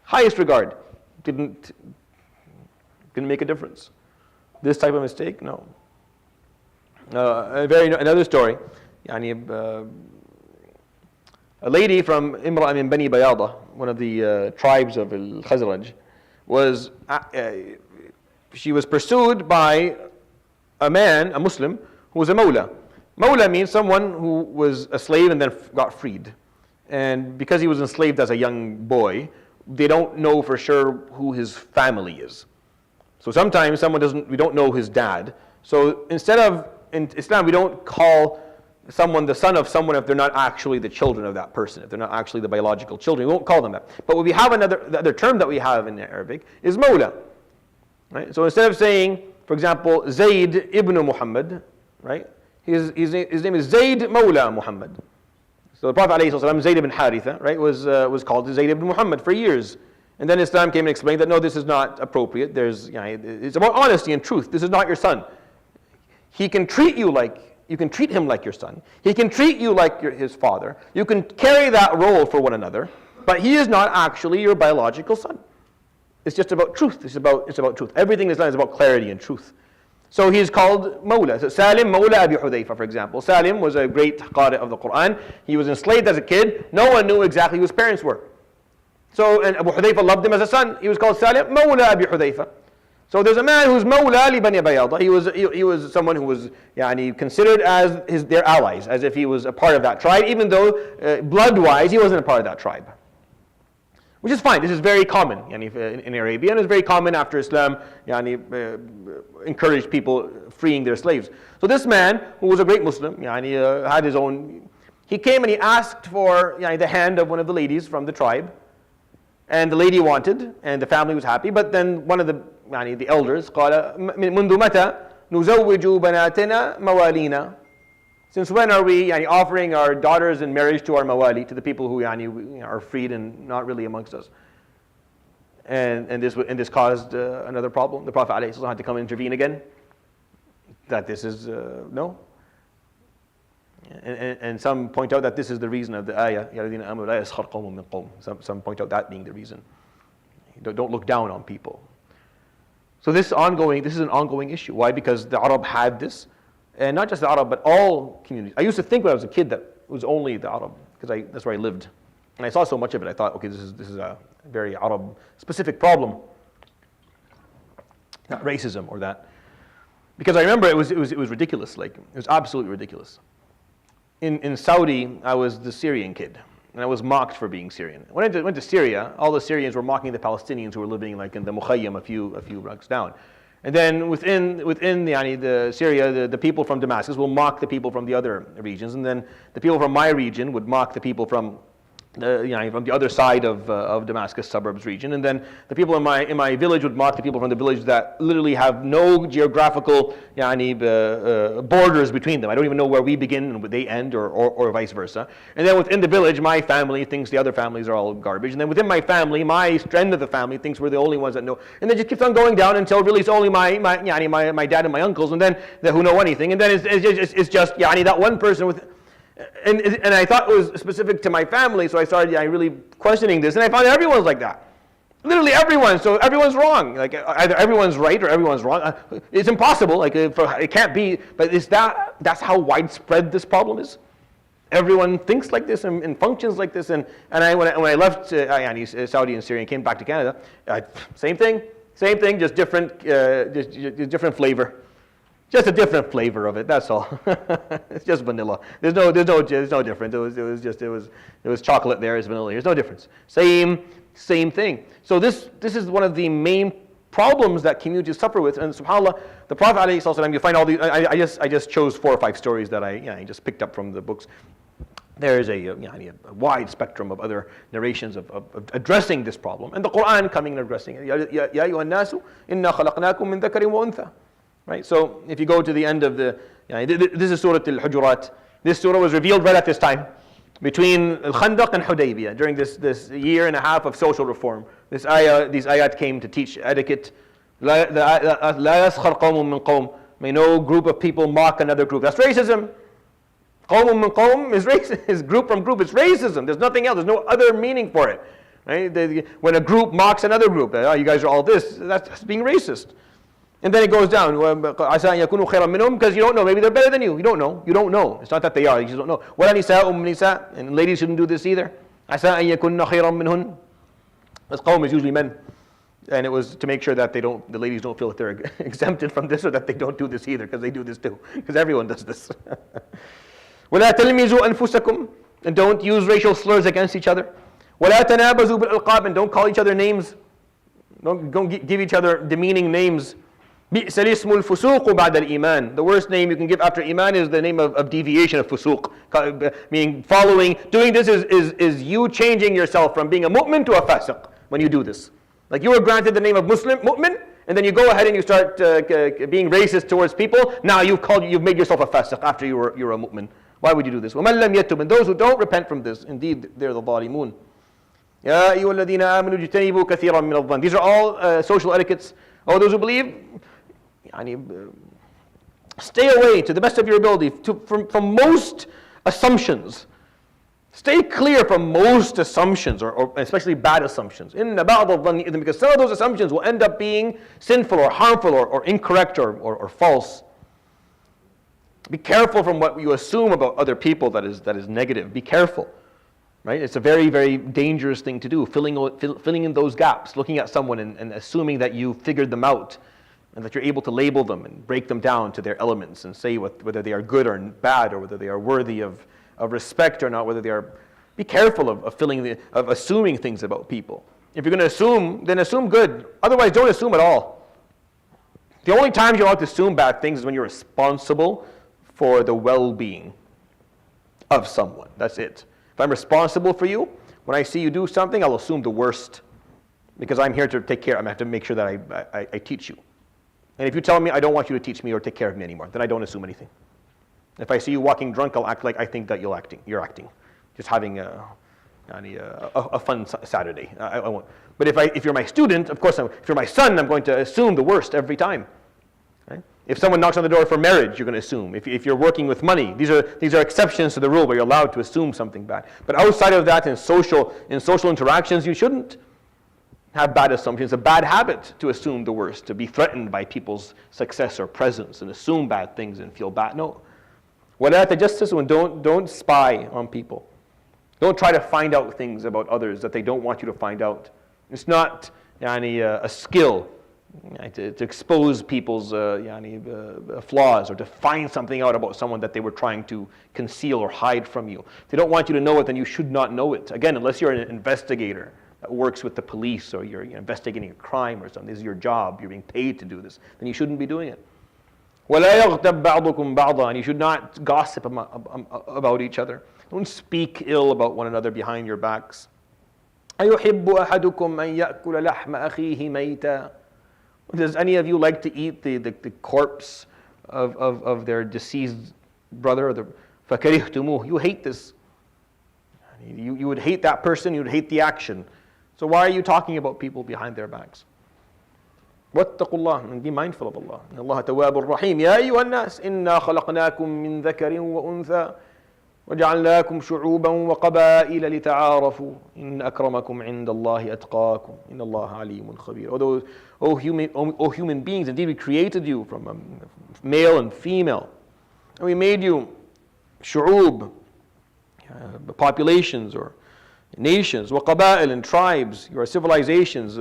Highest regard. Didn't make a difference. This type of mistake, no. Another story. A lady from Imra min Bani Bayada, one of the tribes of Al-Khazraj, she was pursued by a man, a Muslim, who was a mawla. Mawla means someone who was a slave and then got freed. And because he was enslaved as a young boy, they don't know for sure who his family is. So sometimes we don't know his dad. So instead of, in Islam, we don't call someone the son of someone if they're not actually the children of that person, if they're not actually the biological children. We won't call them that. But we have the other term that we have in Arabic is mawla. Right? So instead of saying, for example, Zayd ibn Muhammad, right? His name is Zayd Mawla Muhammad. So the Prophet ﷺ, Zayd ibn Haritha, right, was called Zayd ibn Muhammad for years. And then Islam came and explained that no, this is not appropriate. It's about honesty and truth. This is not your son. You can treat him like your son. He can treat you like his father. You can carry that role for one another, but he is not actually your biological son. It's just about truth. It's about truth. Everything in Islam is about clarity and truth. So he's called Mawla. So Salim Mawla Abi Hudayfa, for example. Salim was a great qari of the Quran. He was enslaved as a kid. No one knew exactly who his parents were. And Abu Hudayfa loved him as a son. He was called Salim Mawla Abi Hudayfa. So there's a man who's Mawla li Bani Bayada. He was someone who was considered as their allies, as if he was a part of that tribe, even though blood-wise he wasn't a part of that tribe. Which is fine. This is very common in Arabia, and it's very common after Islam encouraged people freeing their slaves. So this man, who was a great Muslim, had his own. He came and he asked for the hand of one of the ladies from the tribe, and the lady wanted, and the family was happy. But then one of the elders قال منذ متى نزوج بناتنا موالينا. Since when are we offering our daughters in marriage to our mawali, to the people who are freed and not really amongst us? And this caused another problem. The Prophet ﷺ had to come and intervene again. That this is no. And some point out that this is the reason of the ayah. Some point out that being the reason. Don't look down on people. So this is an ongoing issue. Why? Because the Arab had this. And not just the Arab, but all communities. I used to think when I was a kid that it was only the Arab, because that's where I lived. And I saw so much of it, I thought, okay, this is a very Arab-specific problem. Not racism or that. Because I remember it was ridiculous. It was absolutely ridiculous. In Saudi, I was the Syrian kid, and I was mocked for being Syrian. When I went to Syria, all the Syrians were mocking the Palestinians who were living in the Mukhayyam a few rugs down. And then within the Syria, the people from Damascus will mock the people from the other regions, and then the people from my region would mock the people from the other side of Damascus suburbs region, and then the people in my village would mock the people from the village that literally have no geographical borders between them. I don't even know where we begin and they end, or vice versa. And then within the village, my family thinks the other families are all garbage, and then within my family, my strand of the family thinks we're the only ones that know, and then it just keeps on going down until really it's only my dad and my uncles, and then who know anything, and then it's just that one person with. And I thought it was specific to my family, so I started really questioning this, and I found everyone's like that. Literally everyone. So everyone's wrong. Either everyone's right or everyone's wrong. It's impossible. It can't be. But that's how widespread this problem is. Everyone thinks like this and functions like this. And when I left Saudi and Syria and came back to Canada, same thing, just different flavor. Just a different flavor of it. That's all. It's just vanilla. There's no difference. It was chocolate there. It's vanilla. There's no difference. Same same thing. So this is one of the main problems that communities suffer with. And subhanAllah, the Prophet ﷺ, you find all these, I just chose 4 or 5 stories that I just picked up from the books. There is a wide spectrum of other narrations of addressing this problem. And the Quran coming and addressing it. Ya ayyuhan nasu, inna khalaqnakum min dhakarin wa untha. Right? So if you go to the end of the, this is Surah Al-Hujurat. This surah was revealed right at this time, between Al-Khandaq and Hudaybiyah, during this year and a half of social reform. These ayat came to teach etiquette. لا يسخر قوم من قوم. May no group of people mock another group. That's racism. قوم من قوم is racism. Is group from group. It's racism. There's nothing else. There's no other meaning for it. Right? When a group mocks another group, oh, you guys are all this. That's being racist. And then it goes down. عسى أن يكونوا خيرا منهم, because you don't know. Maybe they're better than you. You don't know. You don't know. It's not that they are. You just don't know. ولا نساء نساء, and ladies shouldn't do this either. عسى أن يكون خيرا منهن. This qawm is usually men. And it was to make sure that the ladies don't feel that they're exempted from this, or that they don't do this either, because they do this too. Because everyone does this. وَلَا تَلْمِزُوا أَنفُسَكُمْ, and don't use racial slurs against each other. وَلَا تَنَابَزُوا بِالْأَلْقَابِ, and don't call each other names. Don't give each other demeaning names. بِئْسَ الْإِسْمُ الْفُسُوقُ بَعْدَ الْإِيمَانِ. The worst name you can give after iman is the name of deviation, of fusuq. Meaning doing this is you changing yourself from being a mu'min to a fasiq when you do this. Like you were granted the name of Muslim, mu'min, and then you go ahead and you start being racist towards people. Now you've made yourself a fasiq after you're a mu'min. Why would you do this? وَمَنْ لَمْ يَتُبْ, and those who don't repent from this, indeed they're the ظالمون. يَا أَيُّهَا الَّذِينَ آمَنُوا اجْتَنِبُوا كَثِيرًا مِنَ الظَّنِّ. These are all social etiquettes. All those who believe, stay away to the best of your ability from most assumptions. Stay clear from most assumptions, or especially bad assumptions. إِنَّ بَعْضَ الظَّنِّ إِذْنٍ, because some of those assumptions will end up being sinful or harmful or incorrect or false. Be careful from what you assume about other people that is negative. Be careful. Right? It's a very, very dangerous thing to do, filling in those gaps, looking at someone and assuming that you figured them out, and that you're able to label them and break them down to their elements and say whether they are good or bad, or whether they are worthy of respect or not, whether they are. Be careful of assuming things about people. If you're going to assume, then assume good. Otherwise, don't assume at all. The only times you're allowed to assume bad things is when you're responsible for the well-being of someone. That's it. If I'm responsible for you, when I see you do something, I'll assume the worst, because I'm here to take care. I have to make sure that I teach you. And if you tell me I don't want you to teach me or take care of me anymore, then I don't assume anything. If I see you walking drunk, I'll act like I think that you're acting, just having a fun Saturday. I won't. But if you're my student, of course, if you're my son, I'm going to assume the worst every time. Right? If someone knocks on the door for marriage, you're going to assume. If you're working with money, these are exceptions to the rule where you're allowed to assume something bad. But outside of that, in social interactions, you shouldn't have bad assumptions. It's a bad habit to assume the worst, to be threatened by people's success or presence and assume bad things and feel bad. No. وَلَا تَجَسَّسُوا, don't spy on people. Don't try to find out things about others that they don't want you to find out. It's not a skill to expose people's flaws, or to find something out about someone that they were trying to conceal or hide from you. If they don't want you to know it, then you should not know it. Again, unless you're an investigator that works with the police, or you're investigating a crime or something. This is your job. You're being paid to do this. Then you shouldn't be doing it. وَلَا يَغْتَبْ بَعْضُكُمْ بَعْضًا, and you should not gossip about each other. Don't speak ill about one another behind your backs. أَيُحِبُّ أَحَدُكُمْ أَنْ يَأْكُلَ لَحْمَ أَخِيهِ مَيْتًا. Does any of you like to eat the corpse of their deceased brother? فَكَرِهْتُمُوهُ. You hate this. You would hate that person, you would hate the action. So why are you talking about people behind their backs? واتقوا الله, and be mindful of Allah. إن الله تواب رحيم. يا أيها الناس إنا خلقناكم من ذكر وأنثى وجعلناكم شعوبا وقبائل لتعارفوا إن أكرمكم عند الله أتقاكم إن الله عليم خبير. O human beings, indeed we created you from male and female, and we made you shu'ub, populations or nations, وقبائل, and tribes. You are civilizations,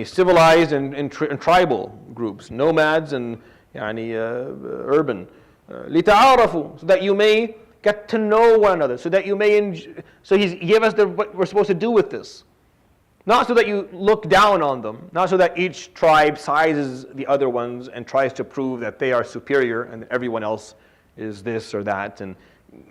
civilized and tribal groups, nomads and urban. لِتَعَارَفُوا, so that you may get to know one another, so that you may so he gave us what we're supposed to do with this. Not so that you look down on them, not so that each tribe sizes the other ones and tries to prove that they are superior and everyone else is this or that, and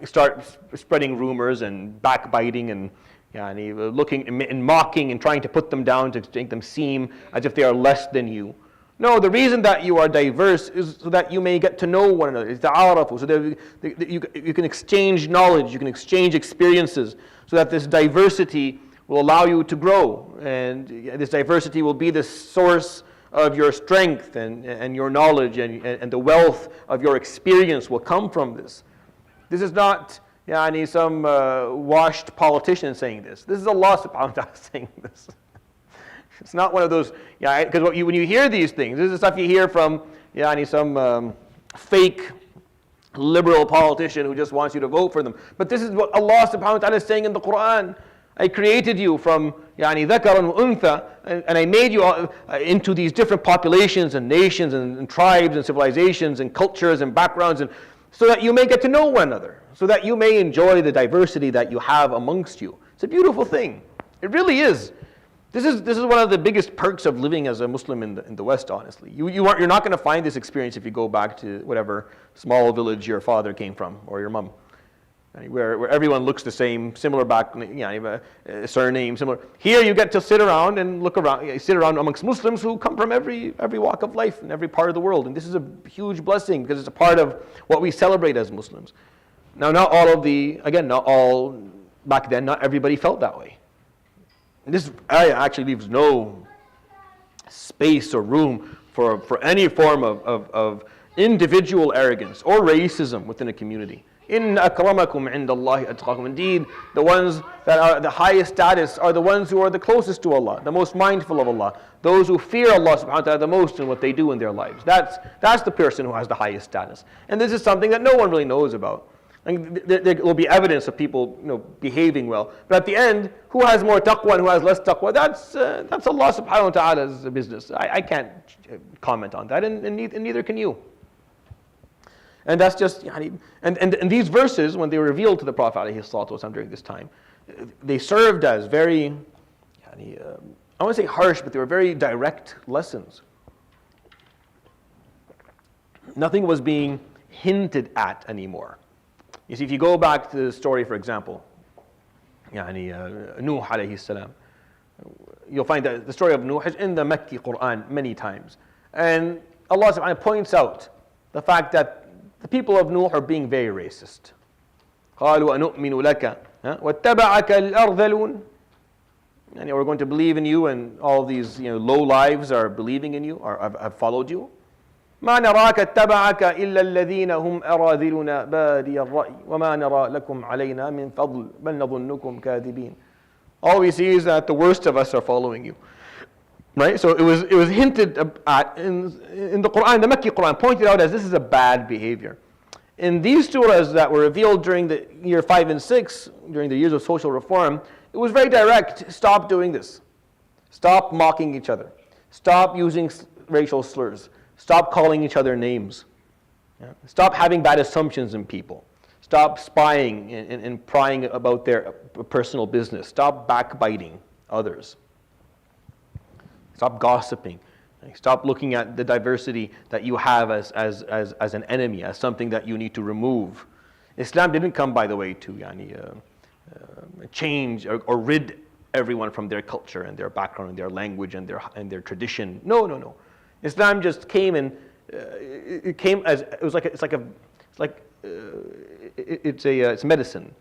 start spreading rumors and backbiting and looking and mocking and trying to put them down to make them seem as if they are less than you. No, the reason that you are diverse is so that you may get to know one another. It's ta'arafu, so that you can exchange knowledge, you can exchange experiences, so that this diversity will allow you to grow. And this diversity will be the source of your strength and your knowledge, and the wealth of your experience will come from this. This is not some washed politician saying this. This is Allah subhanahu wa ta'ala saying this. It's not one of those, because when you hear these things, this is the stuff you hear from some fake liberal politician who just wants you to vote for them. But this is what Allah subhanahu wa ta'ala is saying in the Quran. I created you from ذَكَرٌ وَأُنْثَى, and I made you into these different populations and nations and tribes and civilizations and cultures and backgrounds, and so that you may get to know one another, so that you may enjoy the diversity that you have amongst you. It's a beautiful thing. It really is. This is one of the biggest perks of living as a Muslim in the West, honestly. You're not going to find this experience if you go back to whatever small village your father came from, or your mom, where everyone looks the same, similar surname, similar. Here you get to sit around and sit around amongst Muslims who come from every walk of life and every part of the world. And this is a huge blessing because it's a part of what we celebrate as Muslims. Now, not all, back then, not everybody felt that way. This actually leaves no space or room for any form of individual arrogance or racism within a community. Inna akramakum indallahi atqakum. Indeed, the ones that are the highest status are the ones who are the closest to Allah, the most mindful of Allah, those who fear Allah subhanahu wa ta'ala the most in what they do in their lives. That's the person who has the highest status. And this is something that no one really knows about. And there will be evidence of people behaving well. But at the end, who has more taqwa and who has less taqwa, that's Allah subhanahu wa ta'ala's business. I can't comment on that, and neither can you. And that's just, and these verses, when they were revealed to the Prophet ﷺ during this time, they served as very, I won't say harsh, but they were very direct lessons. Nothing was being hinted at anymore. You see, if you go back to the story, for example, Nuh alayhi salam, you'll find that the story of Nuh is in the Makki Quran many times. And Allah subhanahu wa ta'ala points out the fact that the people of Nuh are being very racist. قَالُوا أَنُؤْمِنُ لَكَ وَاتَّبَعَكَ الْأَرْذَلُونَ, and we're going to believe in you, and all these low lives are believing in you, or have followed you. ما نراك اتبعك إلا الذين هم أراذلنا بادي الرأي وما نرى لكم علينا من فضل بل نظنكم كاذبين. All we see is that the worst of us are following you. Right? So it was hinted at in the Quran, the Makki Quran pointed out as this is a bad behavior. In these surahs that were revealed during the year 5 and 6, during the years of social reform, it was very direct. Stop doing this. Stop mocking each other. Stop using racial slurs. Stop calling each other names. Stop having bad assumptions in people. Stop spying and prying about their personal business. Stop backbiting others. Stop gossiping. Stop looking at the diversity that you have as an enemy, as something that you need to remove. Islam didn't come, by the way, to change or rid everyone from their culture and their background and their language and their tradition. No. Islam just came and it's medicine.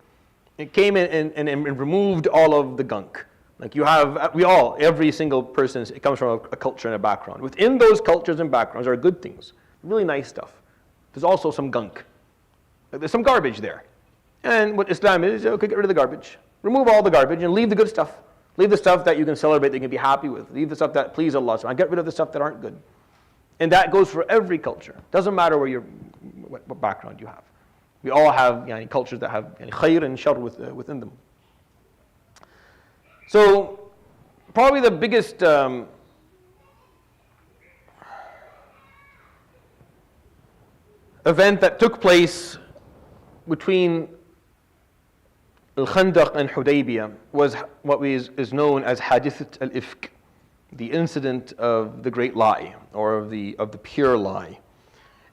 It came in and removed all of the gunk. Like every single person, it comes from a culture and a background. Within those cultures and backgrounds are good things, really nice stuff. There's also some gunk. There's some garbage there. And what Islam is, okay, get rid of the garbage. Remove all the garbage and leave the good stuff. Leave the stuff that you can celebrate, that you can be happy with. Leave the stuff that please Allah. So get rid of the stuff that aren't good. And that goes for every culture. Doesn't matter what background you have. We all have cultures that have khair and shar within them. So probably the biggest event that took place between Al-Khandaq and Hudaybiyah was what is known as Hadithat al-Ifk, the incident of the great lie, or of the pure lie.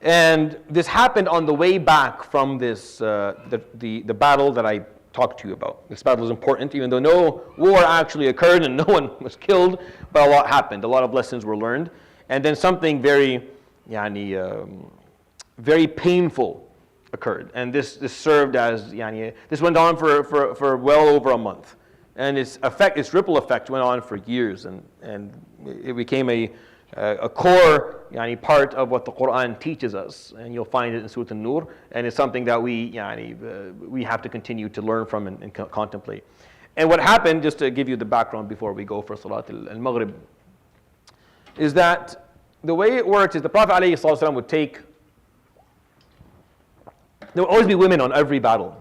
And this happened on the way back from this the battle that I talked to you about. This battle is important, even though no war actually occurred and no one was killed, but a lot happened. A lot of lessons were learned, and then something very, very painful occurred. And this served as, this went on for well over a month, and its ripple effect went on for years, and it became a core part of what the Quran teaches us, and you'll find it in Surah An-Nur, and it's something that we have to continue to learn from and contemplate. And what happened, just to give you the background before we go for Salat al-Maghrib, is that the way it works is the Prophet ﷺ would take, there would always be women on every battle.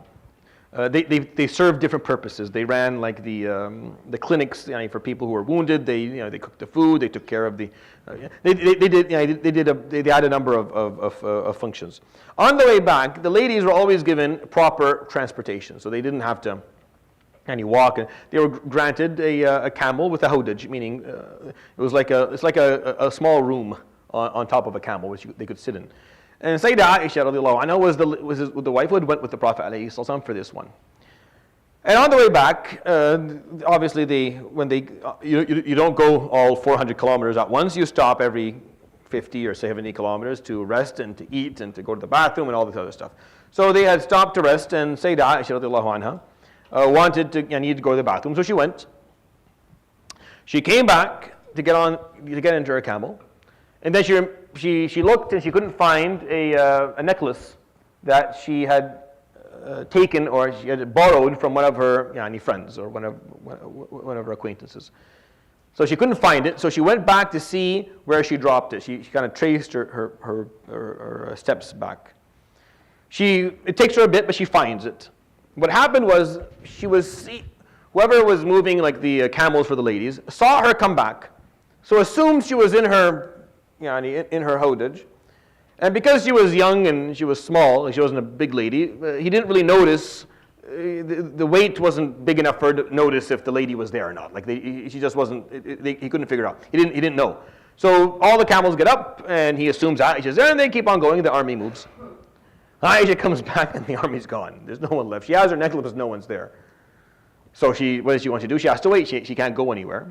They served different purposes. They ran like the clinics for people who were wounded. They cooked the food. They took care of the. They had a number of functions. On the way back, the ladies were always given proper transportation, so they didn't have to walk. They were granted a camel with a hodaj, meaning it's like a small room on top of a camel which they could sit in. And Sayyidah Aisha radiallahu anha was the wife who went with the Prophet alayhi salam for this one. And on the way back, obviously you don't go all 400 kilometers at once. You stop every 50 or 70 kilometers to rest and to eat and to go to the bathroom and all this other stuff. So they had stopped to rest, and Sayyidah Aisha radiallahu anha needed to go to the bathroom, so she went. She came back to get into her camel, and then she looked and she couldn't find a necklace that she had taken or she had borrowed from one of her friends or one of her acquaintances. So she couldn't find it, so she went back to see where she dropped it. She kind of traced her steps back. It takes her a bit, but she finds it. What happened was whoever was moving like the camels for the ladies saw her come back, so assumed she was in her hodaj, and because she was young and she was small, she wasn't a big lady, he didn't really notice. The weight wasn't big enough for her to notice if the lady was there or not. Like she just wasn't. He couldn't figure it out. He didn't know. So all the camels get up, and he assumes Aisha's there, and they keep on going. The army moves. Aisha comes back, and the army's gone. There's no one left. She has her necklace, no one's there. So what does she want to do? She has to wait. She can't go anywhere.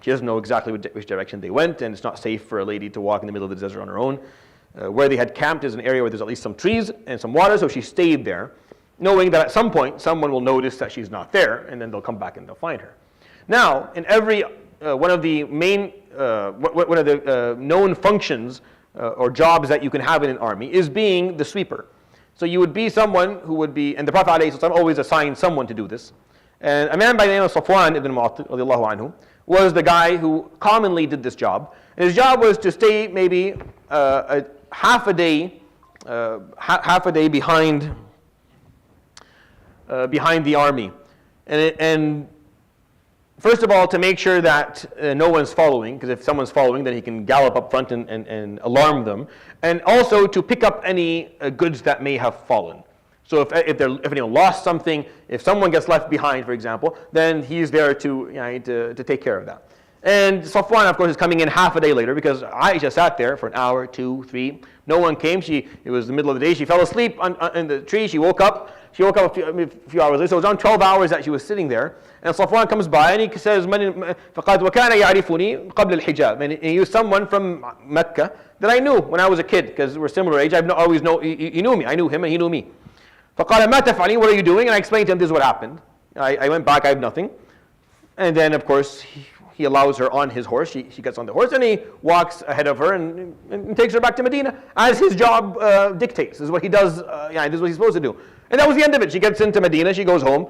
She doesn't know exactly which direction they went, and it's not safe for a lady to walk in the middle of the desert on her own. Where they had camped is an area where there's at least some trees and some water, so she stayed there, knowing that at some point someone will notice that she's not there, and then they'll come back and they'll find her. Now, in every one of the known functions or jobs that you can have in an army is being the sweeper. So you would be someone who would be, and the Prophet ﷺ always assigned someone to do this. And a man by the name of Safwan ibn Mu'attal radiallahu anhu was the guy who commonly did this job. And his job was to stay maybe half a day behind the army, and first of all, to make sure that no one's following, because if someone's following, then he can gallop up front and alarm them, and also to pick up any goods that may have fallen. So if anyone lost something, if someone gets left behind, for example, then he's there to take care of that. And Safwan, of course, is coming in half a day later because Aisha sat there for an hour, 2, 3. No one came. It was the middle of the day. She fell asleep in the tree. She woke up. A few hours later. So it was on 12 hours that she was sitting there. And Safwan comes by and he says, فَقَدْ وَكَانَ يَعْرِفُنِي قَبْلَ الْحِجَابِ. And he was someone from Mecca that I knew when I was a kid because we're similar age. He knew me. I knew him and he knew me. فَقَالَ مَا تَفْعَلِينَ. What are you doing? And I explained to him, this is what happened. I went back. I have nothing. And then, of course, he allows her on his horse. She gets on the horse and he walks ahead of her and takes her back to Medina as his job dictates. This is what he does. This is what he's supposed to do. And that was the end of it. She gets into Medina. She goes home.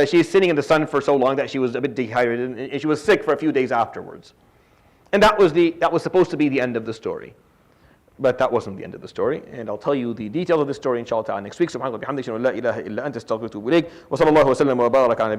She's sitting in the sun for so long that she was a bit dehydrated and she was sick for a few days afterwards. And that was supposed to be the end of the story. But that wasn't the end of the story. And I'll tell you the details of the story inshallah ta'ala next week. Subhanallah bihamdihi wa la ilaha illa anta astaghfiruka wa atubu ilayk. Wa sallallahu wa sallam wa baraka ala